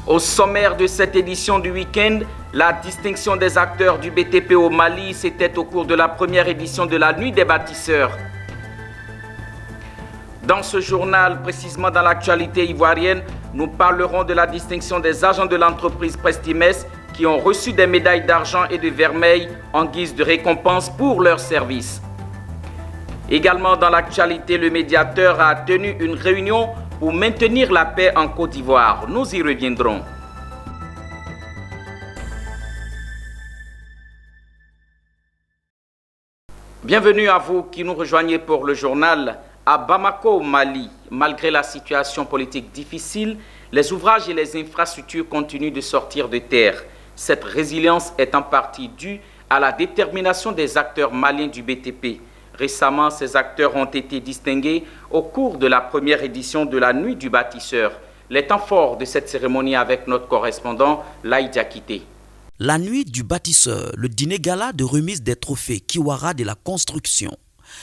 Au sommaire de cette édition du week-end, la distinction des acteurs du BTP au Mali, c'était au cours de la première édition de la Nuit des bâtisseurs. Dans ce journal, précisément dans l'actualité ivoirienne, nous parlerons de la distinction des agents de l'entreprise Prestimes qui ont reçu des médailles d'argent et de vermeil en guise de récompense pour leur service. Également dans l'actualité, le médiateur a tenu une réunion pour maintenir la paix en Côte d'Ivoire. Nous y reviendrons. Bienvenue à vous qui nous rejoignez pour le journal. À Bamako, au Mali, malgré la situation politique difficile, les ouvrages et les infrastructures continuent de sortir de terre. Cette résilience est en partie due à la détermination des acteurs maliens du BTP. Récemment, ces acteurs ont été distingués au cours de la première édition de la Nuit du bâtisseur. Les temps forts de cette cérémonie avec notre correspondant, Laïdia Kité. La Nuit du bâtisseur, le dîner gala de remise des trophées Kiwara de la construction.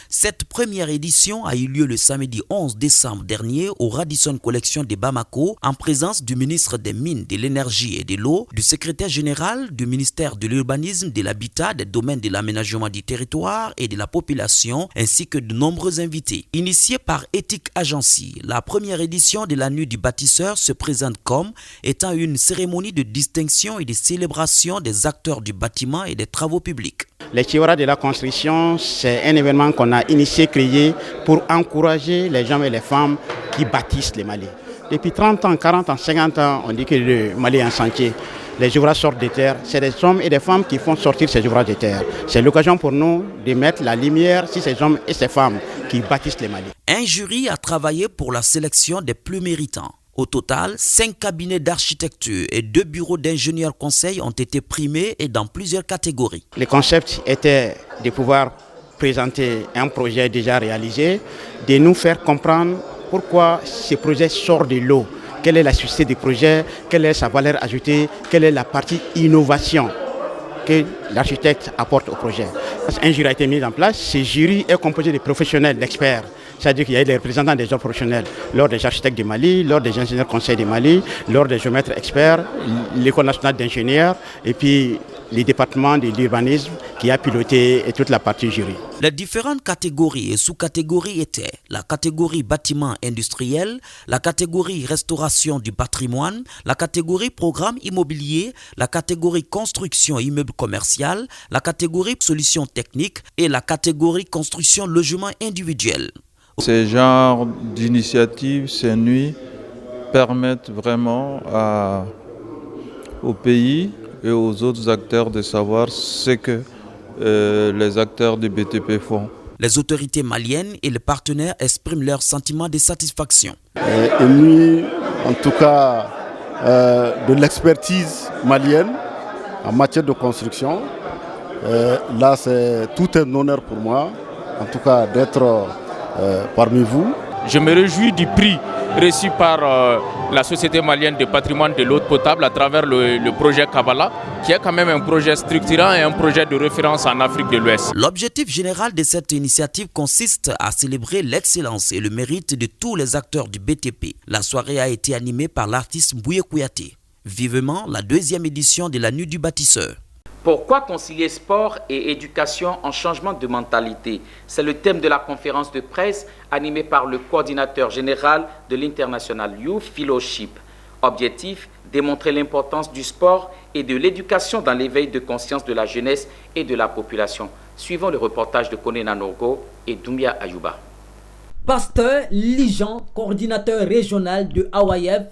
Cette première édition a eu lieu le samedi 11 décembre dernier au Radisson Collection de Bamako en présence du ministre des Mines, de l'Énergie et de l'Eau, du secrétaire général du ministère de l'Urbanisme, de l'Habitat, des domaines de l'aménagement du territoire et de la population, ainsi que de nombreux invités. Initiée par Ethic Agency, la première édition de la Nuit du bâtisseur se présente comme étant une cérémonie de distinction et de célébration des acteurs du bâtiment et des travaux publics. Les Kiwara de la construction, c'est un événement qu'on a initié, créé pour encourager les gens et les femmes qui bâtissent le Mali. Depuis 30 ans, 40 ans, 50 ans, on dit que le Mali est un chantier. Les ouvrages sortent de terre. C'est des hommes et des femmes qui font sortir ces ouvrages de terre. C'est l'occasion pour nous de mettre la lumière sur ces hommes et ces femmes qui bâtissent le Mali. Un jury a travaillé pour la sélection des plus méritants. Au total, 5 cabinets d'architecture et 2 bureaux d'ingénieurs conseils ont été primés et dans plusieurs catégories. Le concept était de pouvoir présenter un projet déjà réalisé, de nous faire comprendre pourquoi ce projet sort de l'eau, quelle est la succès du projet, quelle est sa valeur ajoutée, quelle est la partie innovation que l'architecte apporte au projet. Un jury a été mis en place. Ce jury est composé de professionnels, d'experts. C'est-à-dire qu'il y a des représentants des autres professionnels, l'ordre des architectes du Mali, l'ordre des ingénieurs conseils du Mali, l'ordre des géomètres experts, l'école nationale d'ingénieurs et puis les départements de l'urbanisme qui a piloté toute la partie jury. Les différentes catégories et sous-catégories étaient la catégorie bâtiment industriel, la catégorie restauration du patrimoine, la catégorie programme immobilier, la catégorie construction immeuble commercial, la catégorie solutions techniques et la catégorie construction logement individuel. Ces genres d'initiatives, ces nuits, permettent vraiment au pays et aux autres acteurs de savoir ce que les acteurs du BTP font. Les autorités maliennes et les partenaires expriment leur sentiment de satisfaction. Ému, en tout cas, de l'expertise malienne en matière de construction. Là, c'est tout un honneur pour moi, en tout cas, d'être parmi vous. Je me réjouis du prix reçu par la Société malienne de patrimoine de l'eau potable à travers le projet Kabbalah, qui est quand même un projet structurant et un projet de référence en Afrique de l'Ouest. L'objectif général de cette initiative consiste à célébrer l'excellence et le mérite de tous les acteurs du BTP. La soirée a été animée par l'artiste Mbouye Kouyaté. Vivement la 2e édition de la Nuit du bâtisseur. Pourquoi concilier sport et éducation en changement de mentalité? C'est le thème de la conférence de presse animée par le coordinateur général de l'International Youth Fellowship. Objectif, démontrer l'importance du sport et de l'éducation dans l'éveil de conscience de la jeunesse et de la population. Suivons le reportage de Kone Nanorgo et Doumbia Ayouba. Pasteur Lijan, coordinateur régional de AYF,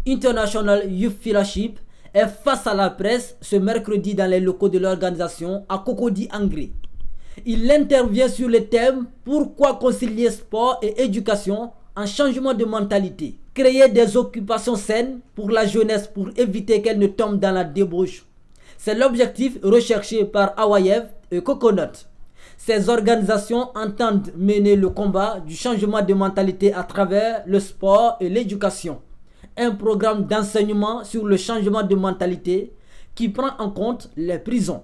International Youth Fellowship, est face à la presse ce mercredi dans les locaux de l'organisation à Cocody Angré. Il intervient sur le thème « Pourquoi concilier sport et éducation en changement de mentalité ?» Créer des occupations saines pour la jeunesse pour éviter qu'elle ne tombe dans la débauche. C'est l'objectif recherché par AYF et Coconut. Ces organisations entendent mener le combat du changement de mentalité à travers le sport et l'éducation. Un programme d'enseignement sur le changement de mentalité qui prend en compte les prisons.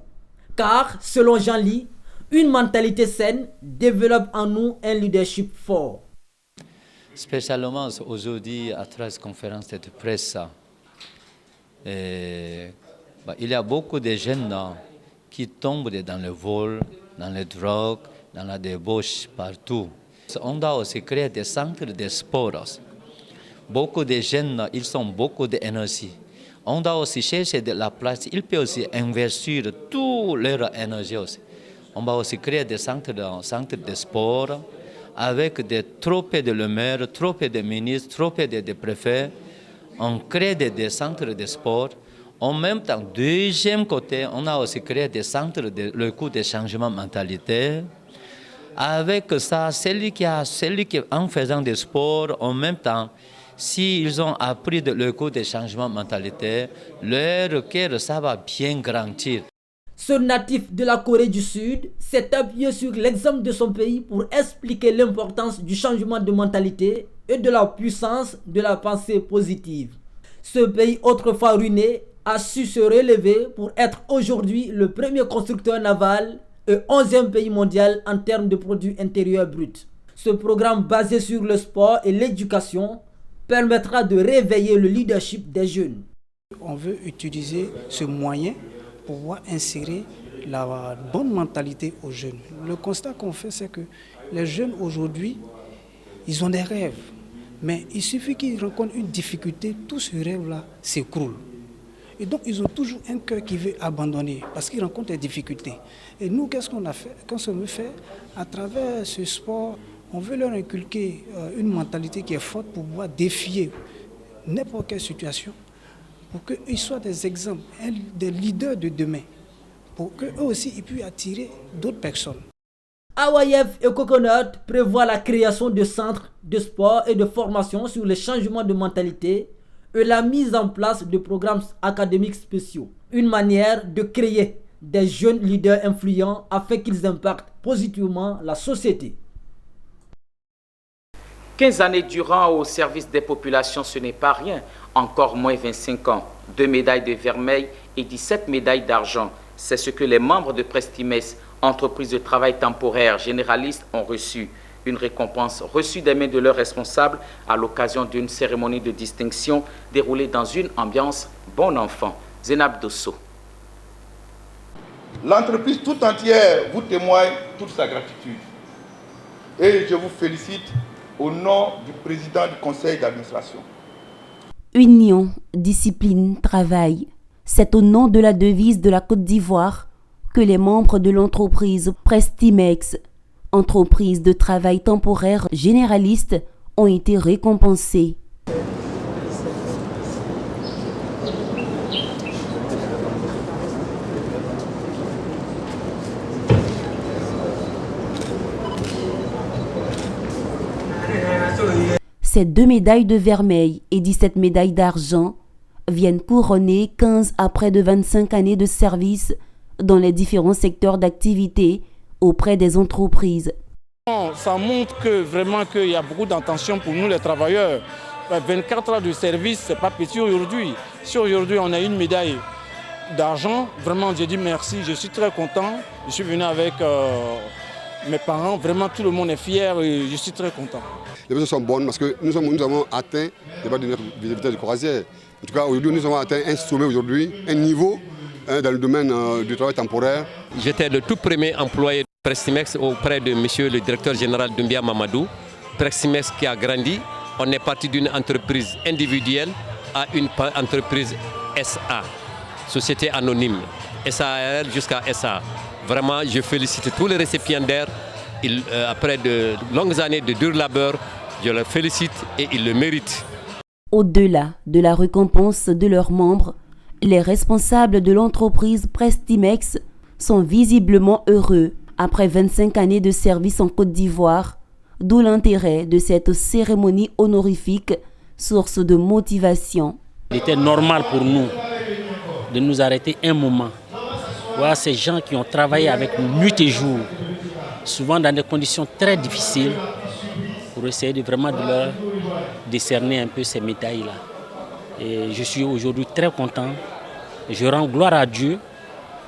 Car, selon Jean-Ly, une mentalité saine développe en nous un leadership fort. Spécialement aujourd'hui, à travers cette conférence de presse, il y a beaucoup de jeunes qui tombent dans le vol, dans les drogues, dans la débauche, partout. On doit aussi créer des centres de sport. Beaucoup de jeunes, ils ont beaucoup d'énergie. On doit aussi chercher de la place. Ils peuvent aussi investir toute leur énergie aussi. On va aussi créer des centres de sport avec des trophées de le maire, trophées de ministres, trophées de préfets. On crée des centres de sport. En même temps, deuxième côté, on a aussi créé des centres le coût de changement de mentalité. Avec ça, celui qui en faisant des sports, en même temps, s'ils ont appris le coût de changement de mentalité, leur cœur, ça va bien grandir. Ce natif de la Corée du Sud s'est appuyé sur l'exemple de son pays pour expliquer l'importance du changement de mentalité et de la puissance de la pensée positive. Ce pays autrefois ruiné a su se relever pour être aujourd'hui le premier constructeur naval et 11e pays mondial en termes de produits intérieurs bruts. Ce programme basé sur le sport et l'éducation permettra de réveiller le leadership des jeunes. On veut utiliser ce moyen pour pouvoir insérer la bonne mentalité aux jeunes. Le constat qu'on fait, c'est que les jeunes aujourd'hui, ils ont des rêves. Mais il suffit qu'ils rencontrent une difficulté, tout ce rêve-là s'écroule. Et donc, ils ont toujours un cœur qui veut abandonner parce qu'ils rencontrent des difficultés. Et nous, qu'est-ce qu'on a fait? Qu'est-ce qu'on veut faire? À travers ce sport, on veut leur inculquer une mentalité qui est forte pour pouvoir défier n'importe quelle situation, pour qu'ils soient des exemples, des leaders de demain, pour qu'eux aussi ils puissent attirer d'autres personnes. AYF et Coconut prévoient la création de centres de sport et de formation sur les changements de mentalité et la mise en place de programmes académiques spéciaux. Une manière de créer des jeunes leaders influents afin qu'ils impactent positivement la société. 15 années durant au service des populations, ce n'est pas rien. Encore moins 25 ans. 2 médailles de vermeil et 17 médailles d'argent. C'est ce que les membres de Prestimex, entreprise de travail temporaire généraliste, ont reçu. Une récompense reçue des mains de leurs responsables à l'occasion d'une cérémonie de distinction déroulée dans une ambiance bon enfant. Zénab Dosso. L'entreprise tout entière vous témoigne toute sa gratitude. Et je vous félicite au nom du président du conseil d'administration. Union, discipline, travail. C'est au nom de la devise de la Côte d'Ivoire que les membres de l'entreprise Prestimex, entreprise de travail temporaire généraliste, ont été récompensés. Ces 2 médailles de vermeil et 17 médailles d'argent viennent couronner 15 à près de 25 années de service dans les différents secteurs d'activité auprès des entreprises. Ça montre que vraiment qu'il y a beaucoup d'intention pour nous les travailleurs. 24 heures de service, ce n'est pas petit aujourd'hui. Si aujourd'hui on a une médaille d'argent, vraiment je dis merci, je suis très content. Je suis venu avec mes parents, vraiment tout le monde est fier et je suis très content. Les choses sont bonnes parce que nous avons atteint les bas de notre vitesse de croisière. En tout cas, aujourd'hui, nous avons atteint un sommet aujourd'hui, un niveau dans le domaine du travail temporaire. J'étais le tout premier employé de Prestimex auprès de monsieur le directeur général Doumbia Mamadou. Prestimex qui a grandi, on est parti d'une entreprise individuelle à une entreprise SA, société anonyme, SARL jusqu'à SA. Vraiment, je félicite tous les récipiendaires. Après de longues années de dur labeur, je les félicite et ils le méritent. Au-delà de la récompense de leurs membres, les responsables de l'entreprise Prestimex sont visiblement heureux après 25 années de service en Côte d'Ivoire, d'où l'intérêt de cette cérémonie honorifique, source de motivation. Il était normal pour nous de nous arrêter un moment. Voilà ces gens qui ont travaillé avec nous nuit et jour, souvent dans des conditions très difficiles, pour essayer de leur décerner un peu ces médailles-là. Et je suis aujourd'hui très content. Je rends gloire à Dieu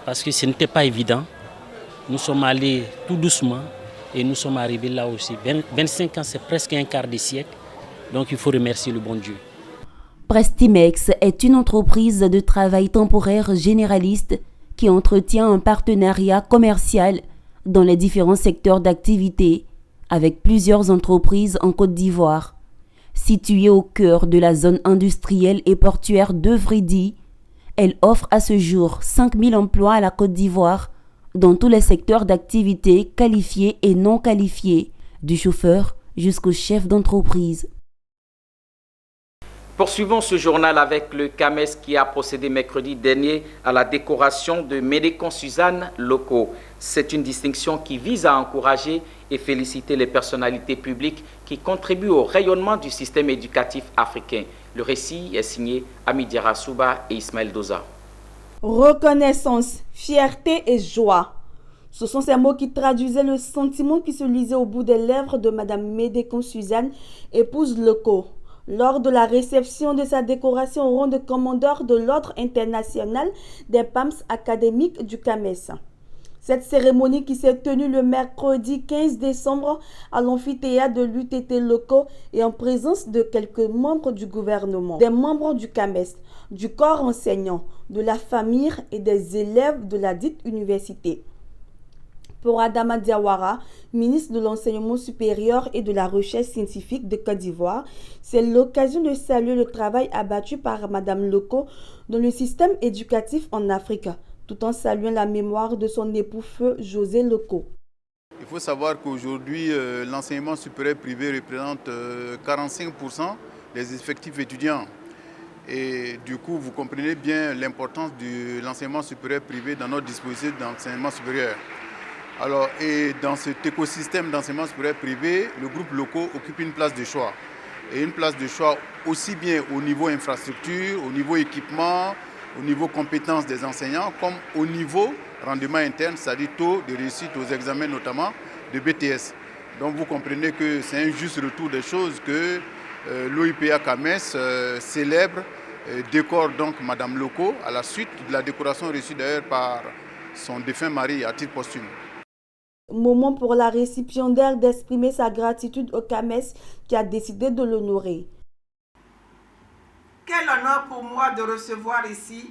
parce que ce n'était pas évident. Nous sommes allés tout doucement et nous sommes arrivés là aussi. 25 ans, c'est presque un quart de siècle. Donc il faut remercier le bon Dieu. Prestimex est une entreprise de travail temporaire généraliste qui entretient un partenariat commercial dans les différents secteurs d'activité avec plusieurs entreprises en Côte d'Ivoire. Située au cœur de la zone industrielle et portuaire de Vridi, elle offre à ce jour 5000 emplois à la Côte d'Ivoire dans tous les secteurs d'activité qualifiés et non qualifiés, du chauffeur jusqu'au chef d'entreprise. Poursuivons ce journal avec le CAMES qui a procédé mercredi dernier à la décoration de Médécon Suzanne Loko. C'est une distinction qui vise à encourager et féliciter les personnalités publiques qui contribuent au rayonnement du système éducatif africain. Le récit est signé Amidi Rassouba et Ismaël Doza. Reconnaissance, fierté et joie. Ce sont ces mots qui traduisaient le sentiment qui se lisait au bout des lèvres de Madame Médécon Suzanne, épouse Loko, lors de la réception de sa décoration au rang de commandeur de l'Ordre international des PAMS académiques du CAMES. Cette cérémonie qui s'est tenue le mercredi 15 décembre à l'amphithéâtre de l'UTT Loko et en présence de quelques membres du gouvernement, des membres du CAMES, du corps enseignant, de la famille et des élèves de la dite université. Pour Adama Diawara, ministre de l'Enseignement supérieur et de la Recherche scientifique de Côte d'Ivoire, c'est l'occasion de saluer le travail abattu par Madame Loko dans le système éducatif en Afrique, tout en saluant la mémoire de son époux feu José Loko. Il faut savoir qu'aujourd'hui, l'enseignement supérieur privé représente 45% des effectifs étudiants. Et du coup, vous comprenez bien l'importance de l'enseignement supérieur privé dans notre dispositif d'enseignement supérieur. Alors, et dans cet écosystème d'enseignement supérieur privé, le groupe Loko occupe une place de choix. Et une place de choix aussi bien au niveau infrastructure, au niveau équipement, au niveau compétences des enseignants, comme au niveau rendement interne, c'est-à-dire taux de réussite aux examens notamment de BTS. Donc vous comprenez que c'est un juste retour des choses que l'OIPA CAMES célèbre, décore donc Madame Loko à la suite de la décoration reçue d'ailleurs par son défunt mari à titre posthume. Moment pour la récipiendaire d'exprimer sa gratitude au CAMES qui a décidé de l'honorer. Quel honneur pour moi de recevoir ici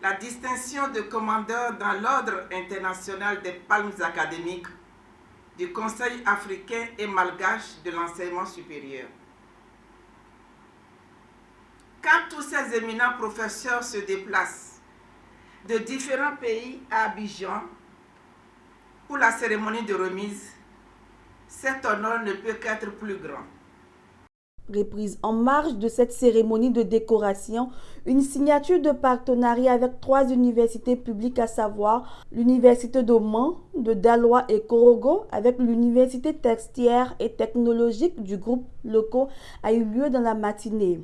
la distinction de commandeur dans l'Ordre international des palmes académiques du Conseil africain et malgache de l'enseignement supérieur. Quand tous ces éminents professeurs se déplacent de différents pays à Abidjan pour la cérémonie de remise, cet honneur ne peut qu'être plus grand. Reprise en marge de cette cérémonie de décoration, une signature de partenariat avec 3 universités publiques, à savoir l'Université de Mans, de Daloa et Korogo, avec l'Université textière et technologique du groupe Loko, a eu lieu dans la matinée.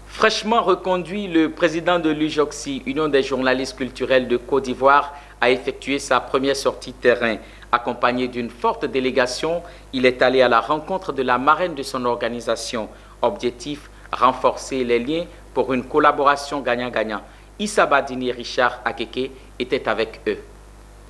Fraîchement reconduit, le président de l'UJOCSI, Union des journalistes culturels de Côte d'Ivoire, a effectué sa première sortie terrain. Accompagné d'une forte délégation, il est allé à la rencontre de la marraine de son organisation. Objectif, renforcer les liens pour une collaboration gagnant-gagnant. Issa Badini et Richard Akeke étaient avec eux.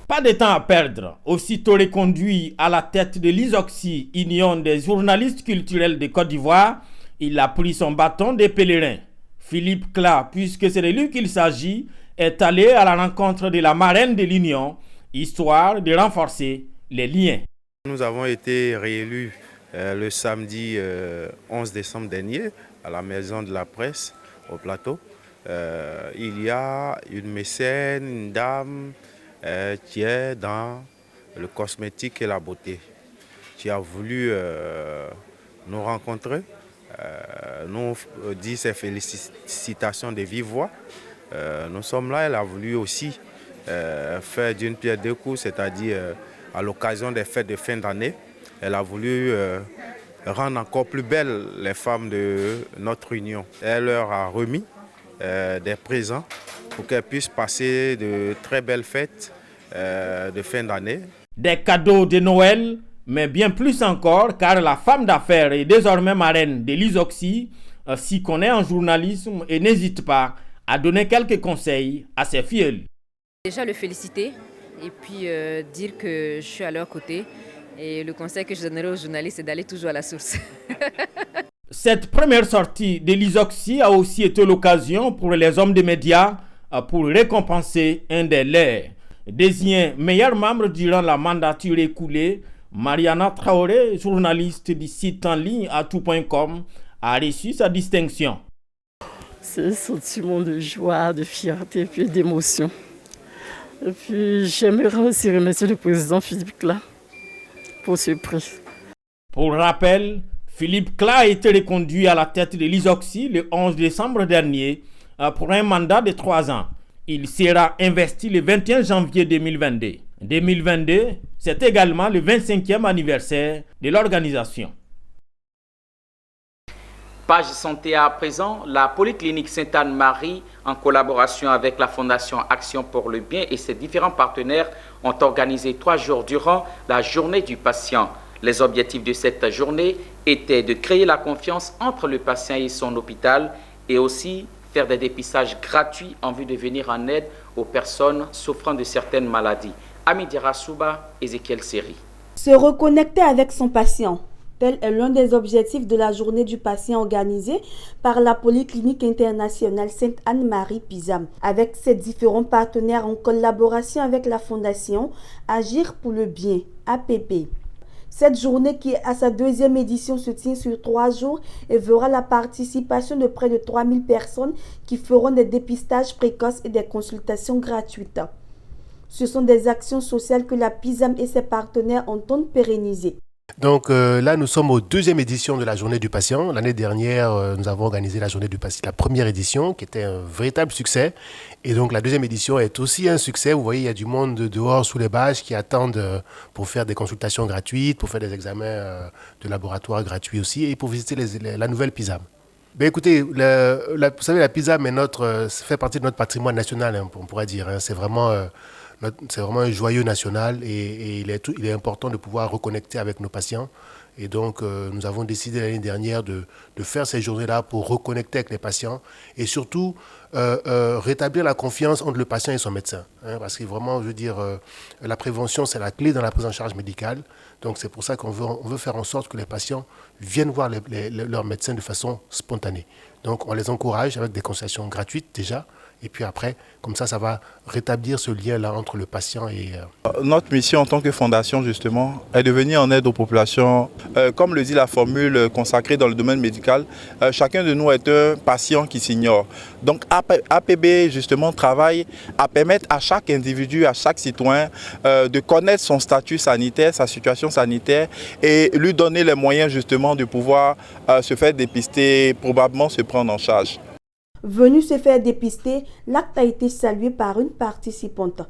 Pas de temps à perdre. Aussitôt reconduit à la tête de l'UJOCSI, Union des journalistes culturels de Côte d'Ivoire, il a pris son bâton de pèlerin. Philippe Cla, puisque c'est de lui qu'il s'agit, est allé à la rencontre de la marraine de l'Union, histoire de renforcer les liens. Nous avons été réélus le samedi 11 décembre dernier à la Maison de la Presse au Plateau. Il y a une mécène, une dame qui est dans le cosmétique et la beauté, qui a voulu nous rencontrer, nous dit ses félicitations de vive voix. Nous sommes là, elle a voulu aussi faire d'une pierre deux coups, c'est-à-dire à l'occasion des fêtes de fin d'année, elle a voulu rendre encore plus belles les femmes de notre union. Elle leur a remis des présents pour qu'elles puissent passer de très belles fêtes de fin d'année. Des cadeaux de Noël, mais bien plus encore, car la femme d'affaires est désormais marraine de l'UJOCSI, s'y connaît en journalisme et n'hésite pas à donner quelques conseils à ses filleuls. Déjà le féliciter et puis dire que je suis à leur côté. Et le conseil que je donnerai aux journalistes, c'est d'aller toujours à la source. Cette première sortie de l'Isoxy a aussi été l'occasion pour les hommes des médias pour récompenser un des leurs. Désigné meilleur membre durant la mandature écoulée, Mariana Traoré, journaliste du site en ligne atout.com, a reçu sa distinction. C'est un sentiment de joie, de fierté et puis d'émotion. Et puis j'aimerais aussi remercier le président Philippe Cla pour ce prix. Pour rappel, Philippe Cla a été reconduit à la tête de l'Isoxy le 11 décembre dernier pour un mandat de 3 ans. Il sera investi le 21 janvier 2022. 2022, c'est également le 25e anniversaire de l'organisation. Page santé à présent, la Polyclinique Sainte-Anne-Marie, en collaboration avec la Fondation Action pour le Bien et ses différents partenaires, ont organisé 3 jours durant la journée du patient. Les objectifs de cette journée étaient de créer la confiance entre le patient et son hôpital et aussi faire des dépistages gratuits en vue de venir en aide aux personnes souffrant de certaines maladies. Amidi Rassouba, Ezekiel Seri. Se reconnecter avec son patient. Tel est l'un des objectifs de la journée du patient organisée par la Polyclinique internationale Sainte-Anne-Marie PISAM, avec ses différents partenaires en collaboration avec la Fondation Agir pour le Bien, APP. Cette journée, qui est à sa 2e édition, se tient sur 3 jours et verra la participation de près de 3000 personnes qui feront des dépistages précoces et des consultations gratuites. Ce sont des actions sociales que la PISAM et ses partenaires entendent pérenniser. Donc là, nous sommes aux 2e édition de la journée du patient. L'année dernière, nous avons organisé la journée du patient, la première édition, qui était un véritable succès. Et donc la 2e édition est aussi un succès. Vous voyez, il y a du monde dehors sous les bâches qui attendent pour faire des consultations gratuites, pour faire des examens de laboratoire gratuits aussi et pour visiter la nouvelle PISAM. Ben écoutez, vous savez, la PISAM fait partie de notre patrimoine national, hein, on pourrait dire. Hein. C'est vraiment un joyau national et il est important de pouvoir reconnecter avec nos patients. Et donc, nous avons décidé l'année dernière de faire ces journées-là pour reconnecter avec les patients et surtout rétablir la confiance entre le patient et son médecin. Hein, parce que vraiment, je veux dire, la prévention, c'est la clé dans la prise en charge médicale. Donc, c'est pour ça qu'on veut faire en sorte que les patients viennent voir leur médecin de façon spontanée. Donc, on les encourage avec des consultations gratuites déjà. Et puis après, comme ça va rétablir ce lien-là entre le patient et... Notre mission en tant que fondation, justement, est de venir en aide aux populations. Comme le dit la formule consacrée dans le domaine médical, chacun de nous est un patient qui s'ignore. Donc APB, justement, travaille à permettre à chaque individu, à chaque citoyen, de connaître son statut sanitaire, sa situation sanitaire, et lui donner les moyens, justement, de pouvoir se faire dépister, probablement se prendre en charge. Venu se faire dépister, l'acte a été salué par une participante.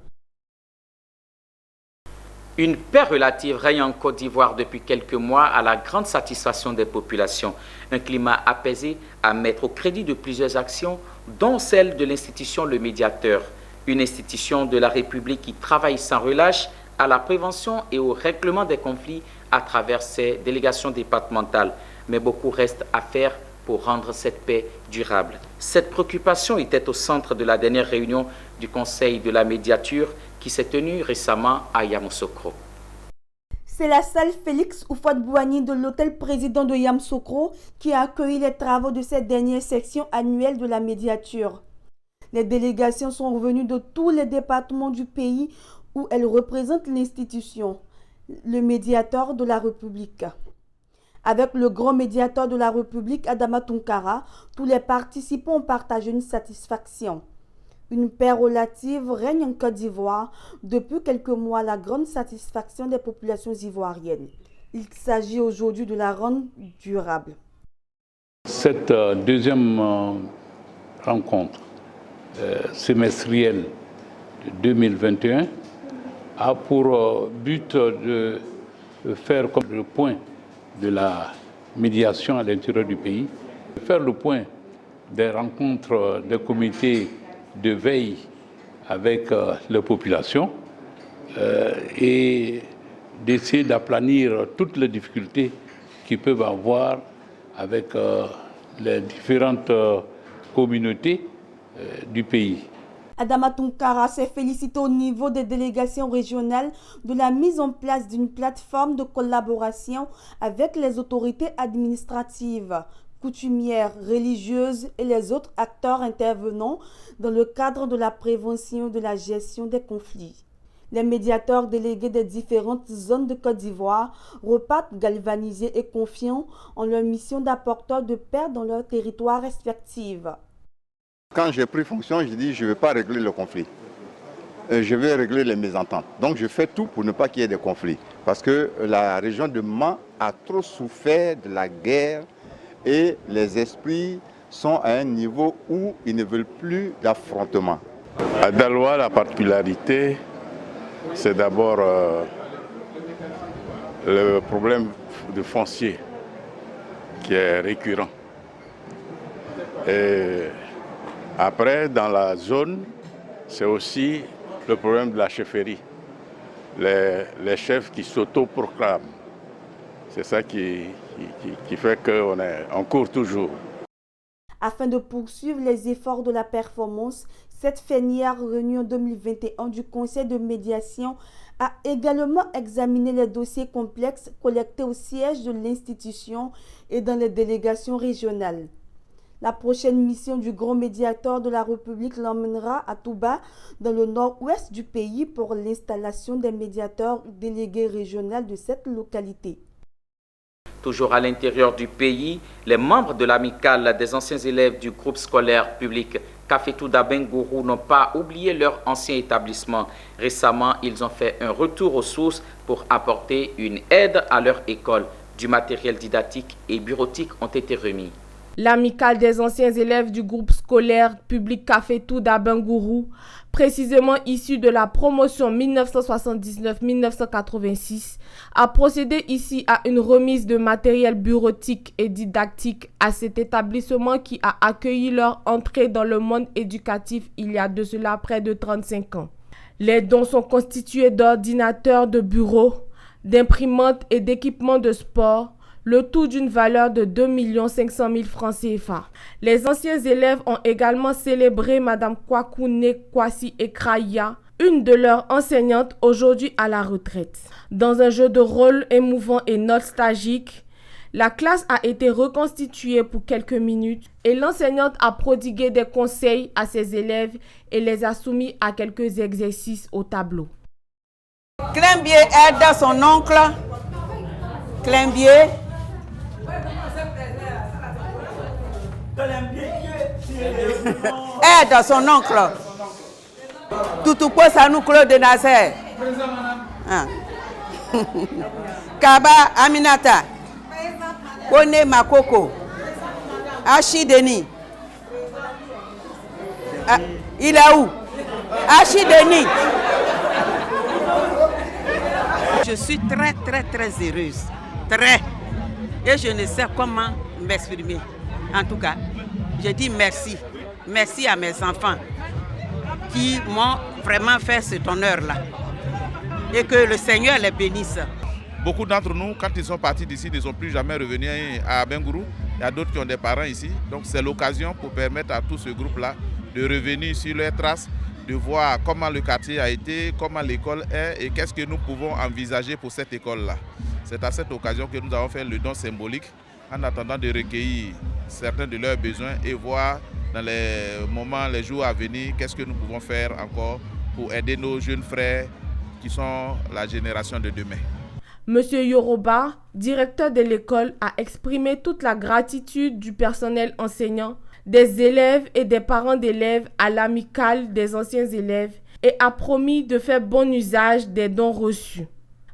Une paix relative règne en Côte d'Ivoire depuis quelques mois à la grande satisfaction des populations. Un climat apaisé à mettre au crédit de plusieurs actions, dont celle de l'institution Le Médiateur, une institution de la République qui travaille sans relâche à la prévention et au règlement des conflits à travers ses délégations départementales. Mais beaucoup reste à faire pour rendre cette paix durable. Cette préoccupation était au centre de la dernière réunion du Conseil de la médiature qui s'est tenue récemment à Yamoussoukro. C'est la salle Félix Houphouët-Boigny de l'hôtel président de Yamoussoukro qui a accueilli les travaux de cette dernière section annuelle de la médiature. Les délégations sont revenues de tous les départements du pays où elles représentent l'institution, le médiateur de la République. Avec le grand médiateur de la République, Adama Tounkara, tous les participants ont partagé une satisfaction. Une paix relative règne en Côte d'Ivoire depuis quelques mois, la grande satisfaction des populations ivoiriennes. Il s'agit aujourd'hui de la rendre durable. Cette deuxième rencontre semestrielle de 2021 a pour but de faire comme le point de la médiation à l'intérieur du pays, faire le point des rencontres des comités de veille avec les populations et d'essayer d'aplanir toutes les difficultés qu'ils peuvent avoir avec les différentes communautés du pays. Adama Tounkara s'est félicité au niveau des délégations régionales de la mise en place d'une plateforme de collaboration avec les autorités administratives coutumières, religieuses et les autres acteurs intervenant dans le cadre de la prévention et de la gestion des conflits. Les médiateurs délégués des différentes zones de Côte d'Ivoire repartent galvanisés et confiants en leur mission d'apporteur de paix dans leurs territoires respectifs. Quand j'ai pris fonction, je dis je ne vais pas régler le conflit. Je vais régler les mésententes. Donc je fais tout pour ne pas qu'il y ait des conflits. Parce que la région de Mans a trop souffert de la guerre et les esprits sont à un niveau où ils ne veulent plus d'affrontement. À Daloa, la particularité, c'est d'abord le problème de foncier qui est récurrent. Et après, dans la zone, c'est aussi le problème de la chefferie. Les chefs qui s'autoproclament. C'est ça qui fait qu'on court toujours. Afin de poursuivre les efforts de la performance, cette fénière réunion en 2021 du Conseil de médiation a également examiné les dossiers complexes collectés au siège de l'institution et dans les délégations régionales. La prochaine mission du grand médiateur de la République l'emmènera à Touba, dans le nord-ouest du pays, pour l'installation des médiateurs délégués régionaux de cette localité. Toujours à l'intérieur du pays, les membres de l'amicale des anciens élèves du groupe scolaire public Cafetou d'Abengourou n'ont pas oublié leur ancien établissement. Récemment, ils ont fait un retour aux sources pour apporter une aide à leur école. Du matériel didactique et bureautique ont été remis. L'amicale des anciens élèves du groupe scolaire public Cafetou d'Abengourou, précisément issu de la promotion 1979-1986, a procédé ici à une remise de matériel bureautique et didactique à cet établissement qui a accueilli leur entrée dans le monde éducatif il y a de cela près de 35 ans. Les dons sont constitués d'ordinateurs de bureau, d'imprimantes et d'équipements de sport, le tout d'une valeur de 2 500 000 francs CFA. Les anciens élèves ont également célébré Mme Kwakoune Kwasi Ekraya, une de leurs enseignantes aujourd'hui à la retraite. Dans un jeu de rôle émouvant et nostalgique, la classe a été reconstituée pour quelques minutes et l'enseignante a prodigué des conseils à ses élèves et les a soumis à quelques exercices au tableau. Clembier aide son oncle. Clembier aide son oncle. Toutoupo Sanou Claude Nasser. Kaba Aminata. Kone Makoko. Achi Denis. Il est où? Achi Denis. Je suis très heureuse. Très. Et je ne sais comment m'exprimer. En tout cas, je dis merci. Merci à mes enfants qui m'ont vraiment fait cet honneur-là. Et que le Seigneur les bénisse. Beaucoup d'entre nous, quand ils sont partis d'ici, ne sont plus jamais revenus à Abengourou. Il y a d'autres qui ont des parents ici. Donc c'est l'occasion pour permettre à tout ce groupe-là de revenir sur leurs traces, de voir comment le quartier a été, comment l'école est et qu'est-ce que nous pouvons envisager pour cette école-là. C'est à cette occasion que nous avons fait le don symbolique en attendant de recueillir certains de leurs besoins et voir dans les moments, les jours à venir, qu'est-ce que nous pouvons faire encore pour aider nos jeunes frères qui sont la génération de demain. Monsieur Yoroba, directeur de l'école, a exprimé toute la gratitude du personnel enseignant, des élèves et des parents d'élèves à l'amicale des anciens élèves et a promis de faire bon usage des dons reçus.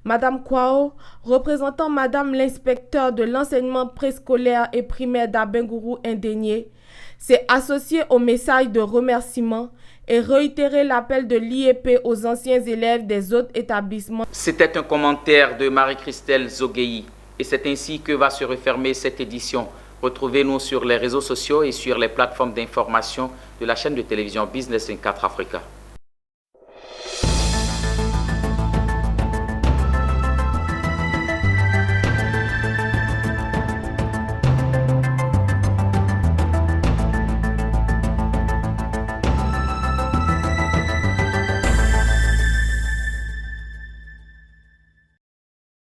Madame Kwao, représentant Madame l'inspecteur de l'enseignement préscolaire et primaire d'Abengourou Indénié, s'est associée au message de remerciement et réitéré l'appel de l'IEP aux anciens élèves des autres établissements. C'était un commentaire de Marie-Christelle Zogueyi et c'est ainsi que va se refermer cette édition. Retrouvez-nous sur les réseaux sociaux et sur les plateformes d'information de la chaîne de télévision Business 24 Africa.